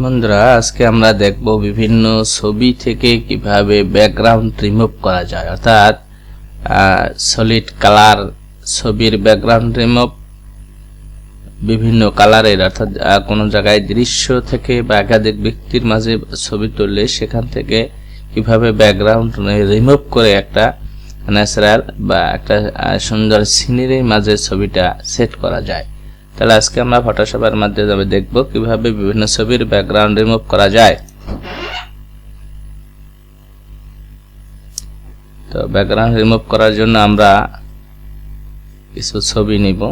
বন্ধুরা, আজকে আমরা দেখব বিভিন্ন ছবি থেকে কিভাবে ব্যাকগ্রাউন্ড রিমুভ করা যায়, অর্থাৎ সলিড কালার ছবির ব্যাকগ্রাউন্ড রিমুভ বিভিন্ন কালারের, অর্থাৎ কোনো জায়গায় দৃশ্য থেকে বা একাধিক ব্যক্তির মাঝে ছবি তুললে সেখান থেকে কিভাবে ব্যাকগ্রাউন্ড রিমুভ করে একটা ন্যাচারাল বা একটা সুন্দর সিনারির মাঝে ছবিটা সেট করা যায়। তাহলে আজকে আমরা ফটোশপের মাধ্যমে দেখব কিভাবে বিভিন্ন ছবির ব্যাকগ্রাউন্ড রিমুভ করা যায়। তো ব্যাকগ্রাউন্ড রিমুভ করার জন্য আমরা কিছু ছবি নিব।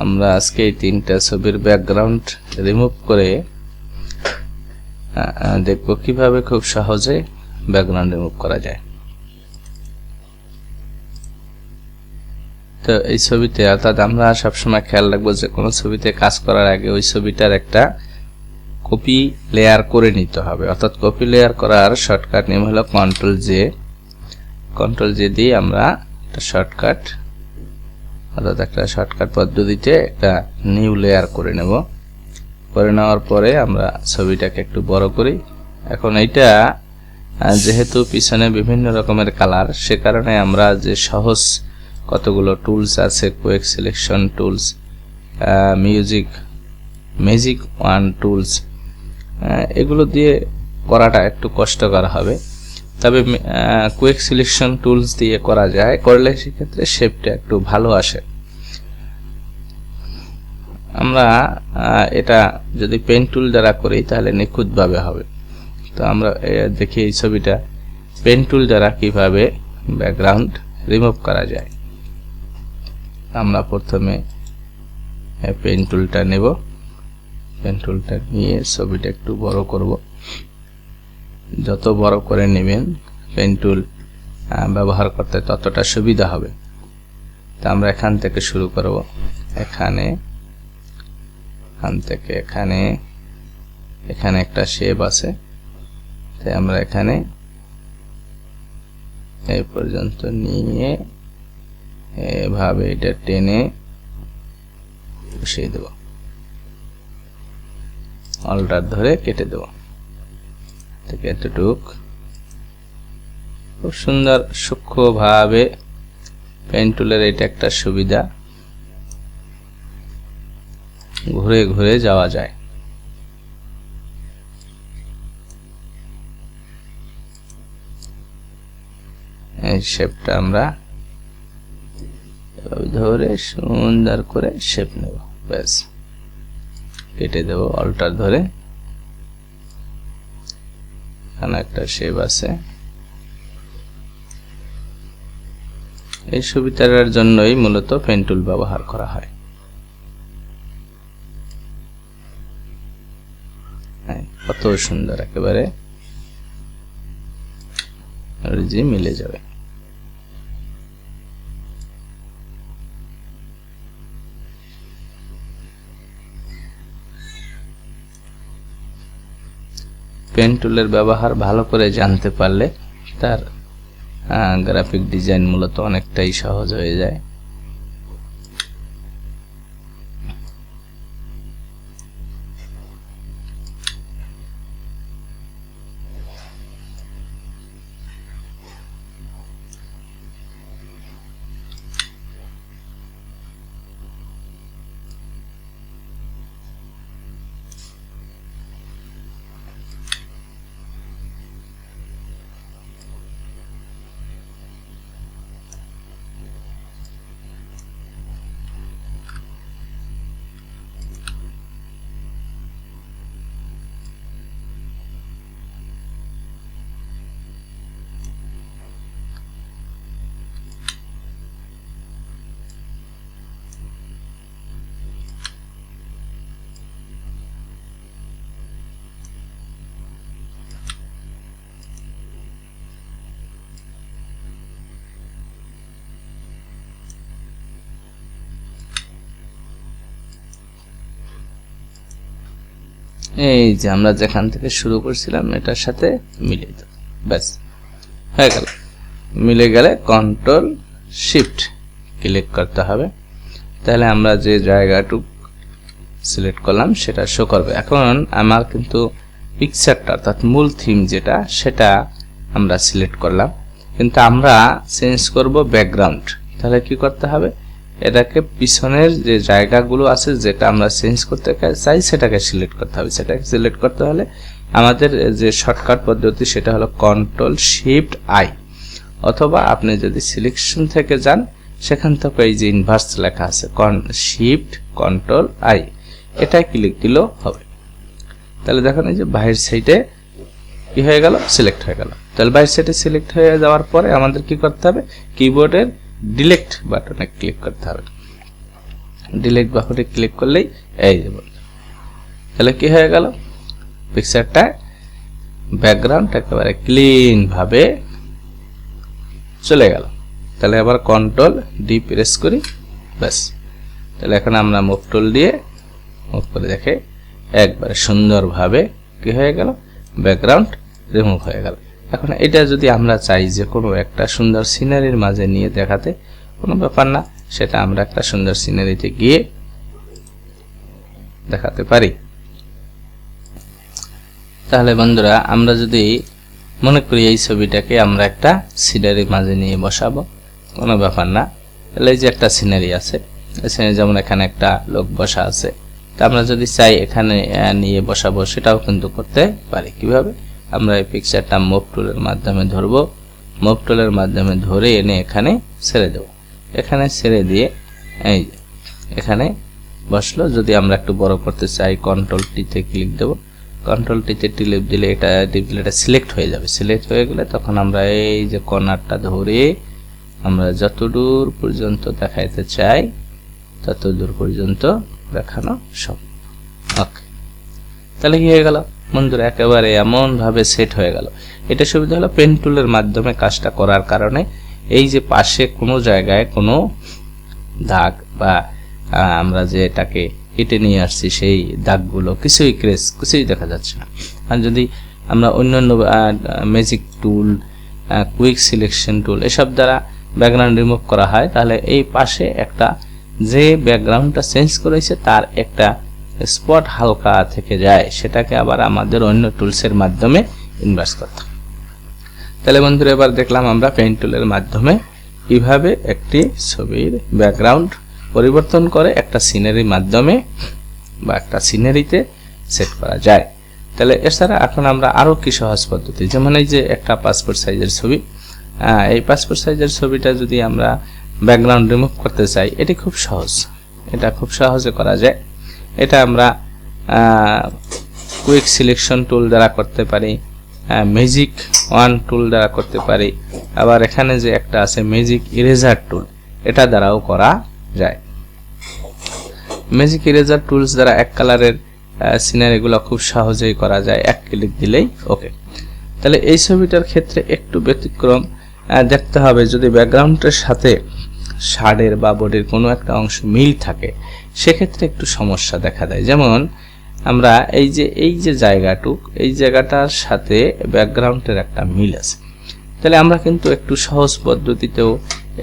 আমরা আজকে এই তিনটা ছবির ব্যাকগ্রাউন্ড রিমুভ করে দেখব কিভাবে খুব সহজে ব্যাকগ্রাউন্ড রিমুভ করা যায়। তো এই ছবিতে, অর্থাৎ আমরা সবসময় খেয়াল রাখবো যে কোনো ছবিতে কাজ করার আগে ওই ছবিটার একটা কপি লেয়ার করে নিতে হবে। অর্থাৎ কপি লেয়ার করার শর্টকাট নেম হলো কন্ট্রোল জে দিয়ে আমরা একটা শর্টকাট পদ্ধতিতে একটা নিউ লেয়ার করে নেব। করে নেওয়ার পরে আমরা ছবিটাকে একটু বড় করি। এখন এইটা যেহেতু পিছনে বিভিন্ন রকমের কালার, সে কারণে আমরা যে সহজ কতগুলো টুলস আছে, quick selection tools, magic one tools, এগুলো দিয়ে করাটা একটু কষ্টকর হবে। তবে কুইক সিলেকশন টুলস দিয়ে করা যায়, করলে সেক্ষেত্রে শেপটা একটু ভালো আসে। আমরা এটা যদি পেন টুল দ্বারা করি তাহলে নিখুঁতভাবে হবে। তো আমরা দেখি এই ছবিটা পেন টুল দ্বারা কিভাবে ব্যাকগ্রাউন্ড রিমুভ করা যায়। আমরা প্রথমে পেন টুলটা নেব। পেন টুলটা নিয়ে ছবিটা একটু বড় করব। যত বড় করে নেবেন পেন টুল ব্যবহার করতে ততটা সুবিধা হবে। তো আমরা এখান থেকে শুরু করব। এখান থেকে এখানে একটা শেপ আছে, তাই আমরা এখানে এই পর্যন্ত নিয়ে এভাবে এটা টেনে বসিয়ে দেব, অল্টার ধরে কেটে দেব। থেকে এতটুক খুব সুন্দর সূক্ষ্মভাবে পেন টুলের এটা একটা সুবিধা, ঘুরে ঘুরে যাওয়া যায়। এই শেপটা আমরা ধরে সুন্দর করে শেপ নেব, ব্যাস কেটে দেব অল্টার ধরে। এখানে একটা শেপ আছে। এই সুবিধার জন্যই মূলত পেন টুল ব্যবহার করা হয়। কত সুন্দর, একেবারে মিলে যাবে। পেন টুলের ব্যবহার ভালো করে জানতে পারলে তার গ্রাফিক ডিজাইন মূলত অনেকটাই সহজ হয়ে যায়। এই যে আমরা যেখান থেকে শুরু করছিলাম এটার সাথে মিলিয়ে দেব, ব্যাস হয়ে গেল। মিলে গেলে কন্ট্রোল শিফট ক্লিক করতে হবে, তাহলে আমরা যে জায়গাটুকু সিলেক্ট করলাম সেটা শো করবে। এখন আমার কিন্তু পিকচারটা অর্থাৎ মূল থিম যেটা সেটা আমরা সিলেক্ট করলাম, কিন্তু আমরা চেঞ্জ করব ব্যাকগ্রাউন্ড। তাহলে কি করতে হবে, এটাকে পিছনের যে জায়গাগুলো আছে যেটা আমরা চেঞ্জ করতে চাই সেটাকে সিলেক্ট করতে হবে। সেটাকে সিলেক্ট করতে হলে আমাদের যে শর্টকাট পদ্ধতি সেটা হলো কন্ট্রোল শিফট আই, অথবা আপনি যদি সিলেকশন থেকে যান সেখান থেকে এই যে ইনভার্স লেখা আছে শিফট কন্ট্রোল আই, এটাই ক্লিক দিলেও হবে। তাহলে দেখেন এই যে বাহির সাইডে কি হয়ে গেল, সিলেক্ট হয়ে গেল। তাহলে বাহির সাইডে সিলেক্ট হয়ে যাওয়ার পরে আমাদের কি করতে হবে, কিবোর্ডের ডিলিট বাটনে ক্লিক করতে হবে। ডিলিট বাটনে ক্লিক করলেই এই যে তাহলে কি হয়ে গেল, পিকচারটা ব্যাকগ্রাউন্ড একেবারে ক্লিন ভাবে চলে গেল। তাহলে আবার কন্ট্রোল ডি প্রেস করি, ব্যাস। তাহলে এখন আমরা মুভ টুল দিয়ে মুভ করে দেখে একবারে সুন্দরভাবে কি হয়ে গেল, ব্যাকগ্রাউন্ড রিমুভ হয়ে গেল। এখন এটা যদি আমরা চাই যে কোনো একটা সুন্দর সিনারির মাঝে নিয়ে দেখাতে, কোনো ব্যাপার না, সেটা আমরা একটা সুন্দর সিনারিতে গিয়ে দেখাতে পারি। তাহলে বন্ধুরা আমরা যদি মনে করি এই ছবিটাকে আমরা একটা সিনারির মাঝে নিয়ে বসাবো, কোনো ব্যাপার না। তাহলে এই যে একটা সিনারি আছে, যেমন এখানে একটা লোক বসা আছে, তা আমরা যদি চাই এখানে নিয়ে বসাবো সেটাও কিন্তু করতে পারি। কিভাবে, আমরা এই পিকচারটা মুভ টুলের মাধ্যমে ধরবো, মুভ টুলের মাধ্যমে ধরে এনে এখানে ছেড়ে দেব। এখানে ছেড়ে দিয়ে এই এখানে বসলো। যদি আমরা একটু বড় করতে চাই কন্ট্রোল টিতে ক্লিক দেব, কন্ট্রোল টিতে টিপ দিলে এটা সিলেক্ট হয়ে যাবে। সিলেক্ট হয়ে গেলে তখন আমরা এই যে কর্নারটা ধরে আমরা যতদূর পর্যন্ত দেখাইতে চাই ততদূর পর্যন্ত দেখানো সব। ওকে, তাহলে কি হয়ে গেল বন্ধুরা, একেবারে এমন ভাবে সেট হয়ে গেল। এটা সুবিধা হলো পেন টুলের মাধ্যমে কাজটা করার কারণে এই যে পাশে কোনো জায়গায় কোনো দাগ বা আমরা যে এটাকে কেটে নিয়ে আসছি সেই দাগগুলো কিছুই দেখা যাচ্ছে না। আর যদি আমরা অন্যান্য ম্যাজিক টুল, কুইক সিলেকশন টুল এসব দ্বারা ব্যাকগ্রাউন্ড রিমুভ করা হয়, তাহলে এই পাশে একটা যে ব্যাকগ্রাউন্ডটা চেঞ্জ করেছে তার একটা স্পট হালকা থেকে যায়, সেটাকে আবার আমাদের অন্য টুলসের মাধ্যমে ইনভার্স করতে হবে। তাহলে বন্ধুরা এবার দেখলাম আমরা পেন টুলের মাধ্যমে কিভাবে একটি ছবির ব্যাকগ্রাউন্ড পরিবর্তন করে একটা সিনারির মাধ্যমে বা একটা সিনারিতে সেট করা যায়। তাহলে এছাড়া এখন আমরা আরো কি সহজ পদ্ধতি, যেমন এই যে একটা পাসপোর্ট সাইজের ছবি, এই পাসপোর্ট সাইজের ছবিটা যদি আমরা ব্যাকগ্রাউন্ড রিমুভ করতে চাই, এটি খুব সহজ, এটা খুব সহজে করা যায়। এটা আমরা কুইক সিলেকশন টুল দ্বারা করতে পারি, ম্যাজিক ওয়ান টুল দ্বারা করতে পারি, আবার এখানে যে একটা আছে ম্যাজিক ইরেজার টুল, এটা দ্বারাও করা যায়। ম্যাজিক ইরেজার টুলস দ্বারা এক কালারের সিনারিগুলো খুব সহজেই করা যায়, এক ক্লিক দিলেই ওকে। তাহলে এই ছবিটার ক্ষেত্রে একটু ব্যতিক্রম দেখতে হবে, যদি ব্যাকগ্রাউন্ডের সাথে শার্টের বা বডির কোনো একটা অংশ মিল থাকে সেক্ষেত্রে একটু সমস্যা দেখা দেয়। যেমন আমরা এই যে জায়গাটুক, এই জায়গাটার সাথে ব্যাকগ্রাউন্ডের একটা মিল আছে, তাহলে আমরা কিন্তু একটু সহজ পদ্ধতিতেও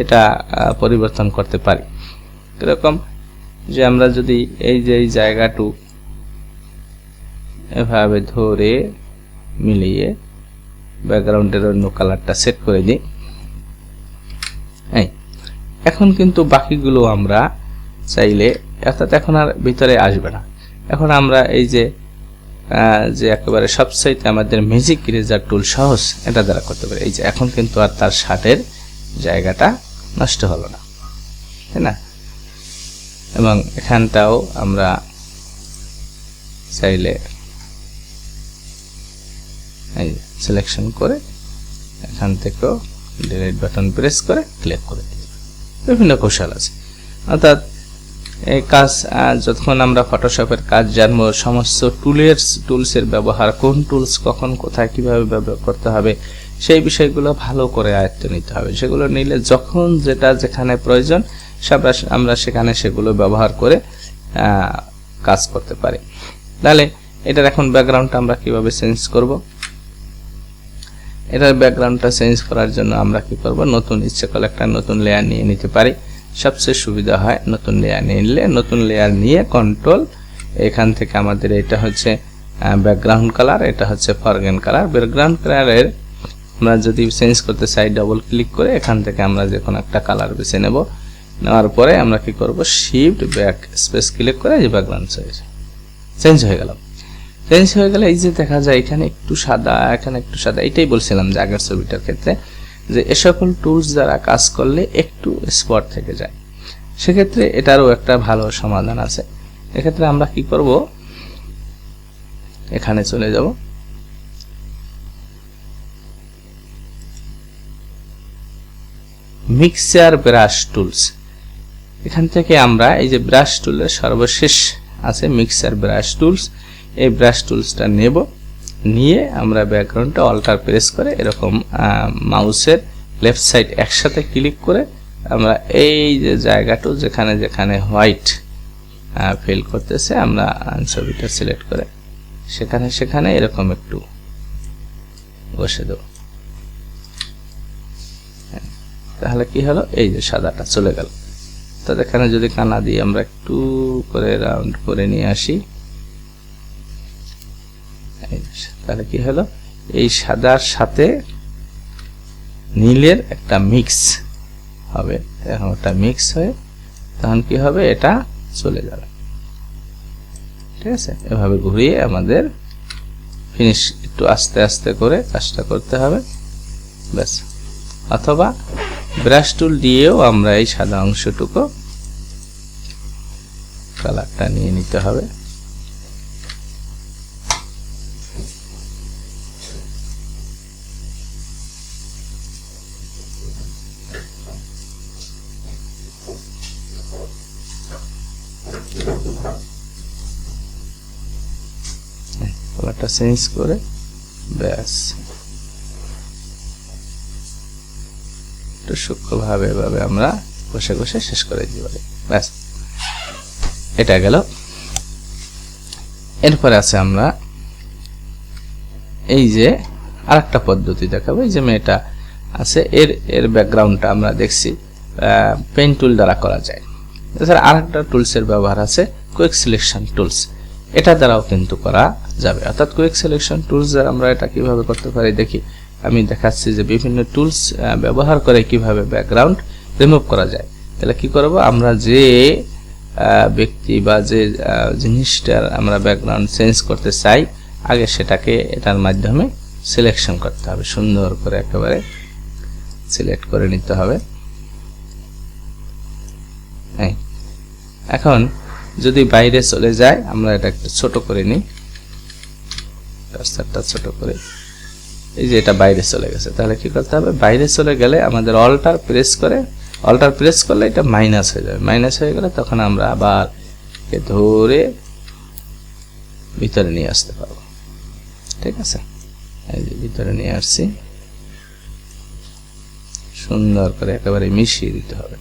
এটা পরিবর্তন করতে পারি। এরকম যে আমরা যদি এই জায়গাটুক এভাবে ধরে মিলিয়ে ব্যাকগ্রাউন্ডের অন্য কালারটা সেট করে দিই, এখন কিন্তু বাকিগুলো আমরা চাইলে অর্থাৎ এখন আর ভিতরে আসবে না। এখন আমরা এই যে একেবারে সবচাইতে আমাদের ম্যাজিক ইরেজার টুল সহজ, এটা দ্বারা করতে পারি। এই যে এখন কিন্তু আর তার শার্টের জায়গাটা নষ্ট হলো না, তাই না? এবং এখানটাও আমরা চাইলে এই সিলেকশন করে এখান থেকেও ডিলিট বাটন প্রেস করে ক্লিক করে দিই। বিভিন্ন কৌশল আছে, অর্থাৎ এই কাজ যখন আমরা ফটোশপের কাজ জানবো, সমস্ত টুলসের ব্যবহার, কোন টুলস কখন কোথায় কিভাবে ব্যবহার করতে হবে সেই বিষয়গুলো ভালো করে আয়ত্ত নিতে হবে। সেগুলো নিলে যখন যেখানে প্রয়োজন আমরা সেখানে সেগুলো ব্যবহার করে কাজ করতে পারি। তাহলে এটার এখন ব্যাকগ্রাউন্ডটা আমরা কিভাবে চেঞ্জ করব? এটার ব্যাকগ্রাউন্ডটা চেঞ্জ করার জন্য আমরা কি করব? নতুন ইচ্ছে করলে একটা নতুন লেয়ার নিয়ে নিতে পারি। সবচেয়ে সুবিধা হয় নতুন লেয়ার নিলে, নতুন লেয়ার নিয়ে কন্ট্রোল, এখান থেকে আমাদের এটা হচ্ছে ব্যাকগ্রাউন্ড কালার, এটা হচ্ছে ফরগ্রাউন্ড কালার। ব্যাকগ্রাউন্ড কালারের আমরা যদি চেঞ্জ করতে চাই ডবল ক্লিক করে এখান থেকে আমরা যে কোনো একটা কালার বেছে নেব। নেওয়ার পরে আমরা কি করব? শিফট ব্যাক স্পেস ক্লিক করে এই ব্যাকগ্রাউন্ড চেঞ্জ হয়ে গেল। চেঞ্জ হয়ে গেলে এই যে দেখা যায় এখানে একটু সাদা, এখানে একটু সাদা। এটাই বলছিলাম যে আগের ছবিটার ক্ষেত্রে যে এ সকল টুলস দ্বারা কাজ করলে একটু স্পট থেকে যায়, সেক্ষেত্রে এটারও একটা ভালো সমাধান আছে। এক্ষেত্রে আমরা কি করব? এখানে চলে যাব, মিক্সচার ব্রাশ টুলস। এখান থেকে আমরা এই যে ব্রাশ টুলের সর্বশেষ আছে মিক্সচার ব্রাশ টুলস, এই ব্রাশ টুলসটা নেব, নিয়ে আমরা ব্যাকগ্রাউন্ডটা অল্টার প্রেস করে এরকম মাউসের লেফট সাইড একসাথে ক্লিক করে আমরা এই যে জায়গাটা যেখানে যেখানে হোয়াইট ফিল করতেছে আমরা ছবিটা সিলেক্ট করে সেখানে সেখানে এরকম একটু বসে দেব। তাহলে কি হলো? এই যে সাদাটা চলে গেল। তো এখানে যদি কানা দিয়ে আমরা একটু করে রাউন্ড করে নিয়ে আসি, তাহলে কি হলো? এই সাদার সাথে নীলের একটা মিক্স হবে। এখন ওটা মিক্স হয়ে তখন কি হবে? এটা চলে যাবে। ঠিক আছে, এভাবে ঘুরিয়ে আমাদের ফিনিশ একটু আস্তে আস্তে করে কাজটা করতে হবে, ব্যাস। অথবা ব্রাশ টুল দিয়েও আমরা এই সাদা অংশটুকু কালারটা নিয়ে নিতে হবে। কালারটা চেঞ্জ করে ব্যাস একটু সূক্ষ্মভাবে এভাবে আমরা ঘষে ঘষে শেষ করে দিতে পারি, ব্যাস। এটা গেল। এরপরে আছে আমরা এই যে আরেকটা পদ্ধতি দেখাবো। এই যে মেয়েটা আছে, এর ব্যাকগ্রাউন্ডটা আমরা দেখছি পেন টুল দ্বারা করা যায়। এছাড়া আরেকটা টুলসের ব্যবহার আছে কুইক সিলেকশন টুলস, এটা দ্বারাও কিন্তু করা যাবে। অর্থাৎ কুইক সিলেকশন টুলস দ্বারা আমরা এটা কিভাবে করতে পারি দেখি। আমি দেখাচ্ছি যে বিভিন্ন টুলস ব্যবহার করে কিভাবে ব্যাকগ্রাউন্ড রিমুভ করা যায়। তাহলে কি করব? আমরা যে ব্যক্তি বা যে জিনিসটার আমরা ব্যাকগ্রাউন্ড চেঞ্জ করতে চাই আগে সেটাকে এটার মাধ্যমে সিলেকশন করতে হবে, সুন্দর করে একেবারে সিলেক্ট করে নিতে হবে। এখন যদি বাইরে চলে যায় আমরা এটা একটু ছোট করে নিই, কার্সারটা ছোট করে। এই যে এটা বাইরে চলে গেছে, তাহলে কি করতে হবে? বাইরে চলে গেলে আমাদের অল্টার প্রেস করলে এটা মাইনাস হয়ে যাবে। মাইনাস হয়ে গেলে তখন আমরা আবার ধরে ভিতরে নিয়ে আসতে পারবো। ঠিক আছে, এই যে ভিতরে নিয়ে আসছি, সুন্দর করে একেবারে মিশিয়ে দিতে হবে।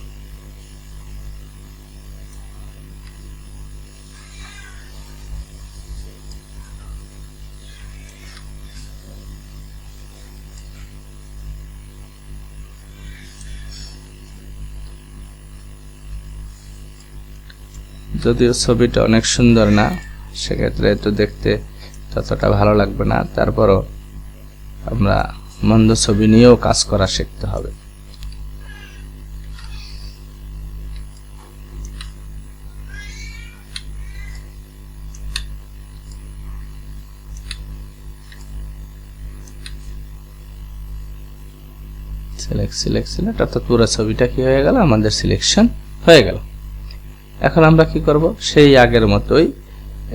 যদিও ছবিটা অনেক সুন্দর না, সেক্ষেত্রে তো দেখতে ততটা ভালো লাগবে না, তারপরও আমরা মন্দ ছবি নিয়েও কাজ করা শিখতে হবে। সিলেক্ট অর্থাৎ পুরো ছবিটা কি হয়ে গেল? আমাদের সিলেকশন হয়ে গেল। এখন আমরা কি করব? সেই আগের মতোই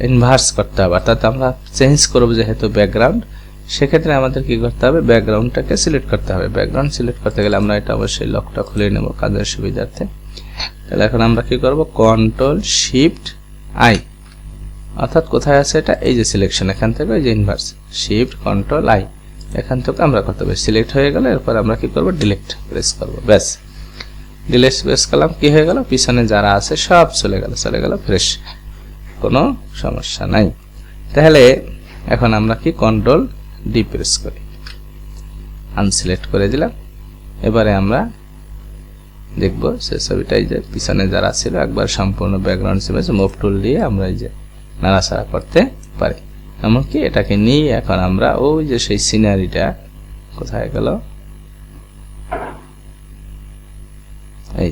ইনভার্স করতে হবে, অর্থাৎ আমরা চেঞ্জ করব যেহেতু ব্যাকগ্রাউন্ড, সেক্ষেত্রে আমাদের কি করতে হবে? ব্যাকগ্রাউন্ডটাকে সিলেক্ট করতে হবে। ব্যাকগ্রাউন্ড সিলেক্ট করতে গেলে আমরা এটা অবশ্যই লকটা খুলে নেব কাজের সুবিধার্থে। তাহলে এখন আমরা কি করব? কন্ট্রোল শিফট আই, অর্থাৎ কোথায় আছে এটা? এই যে সিলেকশন, এখান থেকে এই যে ইনভার্স, শিফট কন্ট্রোল আই, এখান থেকে আমরা করতে হবে। সিলেক্ট হয়ে গেলে এরপর আমরা কি করব? ডিলিট প্রেস করব, ব্যাস। ডিলিট প্রেস করলাম, কি হয়ে গেল? পিছনে যারা আছে সব চলে গেল ফ্রেশ, কোনো সমস্যা নাই। তাহলে এখন আমরা কি কন্ট্রোল ডি প্রেস করি, আনসিলেক্ট করে দিলাম। এবারে আমরা দেখব সে ছবিটাই যে পিছনে যারা ছিল একবার সম্পূর্ণ ব্যাকগ্রাউন্ড ইমেজ মুভ টুল দিয়ে আমরা এই যে নাড়াচাড়া করতে পারি। এমনকি এটাকে নিয়ে এখন আমরা ওই যে সেই সিনারিটা কোথায় গেল, এই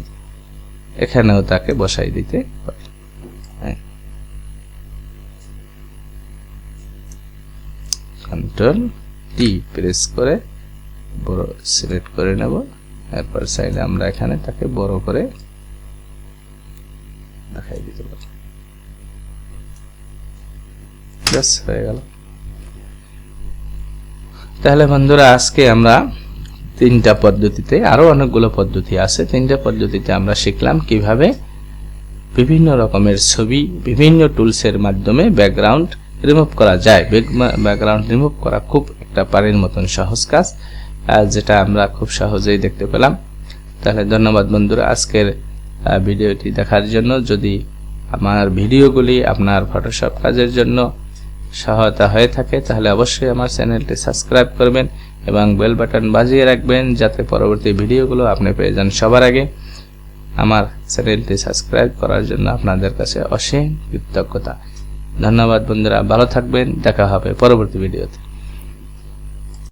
এখানেও তাকে বসাই দিতে পারি। কন্ট্রোল টি প্রেস করে বড় সিলেক্ট করে নেব। এরপর সাইডে আমরা এখানে তাকে বড় করে দেখাই দিতে পারি। বাস হয়ে গেল। তাহলে বন্ধুরা আজকে আমরা তিনটা পদ্ধতিতে, আরো অনেকগুলো পদ্ধতি আছে, তিনটা পদ্ধতিতে আমরা শিখলাম কিভাবে বিভিন্ন রকমের ছবি বিভিন্ন টুলসের মাধ্যমে ব্যাকগ্রাউন্ড রিমুভ করা যায়। ব্যাকগ্রাউন্ড রিমুভ করা খুব একটা পানির মতন সহজ কাজ, যেটা আমরা খুব সহজেই দেখতে পেলাম। তাহলে ধন্যবাদ বন্ধুরা আজকের ভিডিওটি দেখার জন্য। যদি আমার ভিডিওগুলি আপনার ফটোশপ কাজের জন্য সহায়তা হয়ে থাকে তাহলে অবশ্যই আমার চ্যানেলটি সাবস্ক্রাইব করবেন এবং বেল বাটন বাজিয়ে রাখবেন যাতে পরবর্তী ভিডিওগুলো আপনি পেয়ে যান সবার আগে। আমার চ্যানেলটি সাবস্ক্রাইব করার জন্য আপনাদের কাছে অসীম কৃতজ্ঞতা। ধন্যবাদ বন্ধুরা, ভালো থাকবেন, দেখা হবে পরবর্তী ভিডিওতে।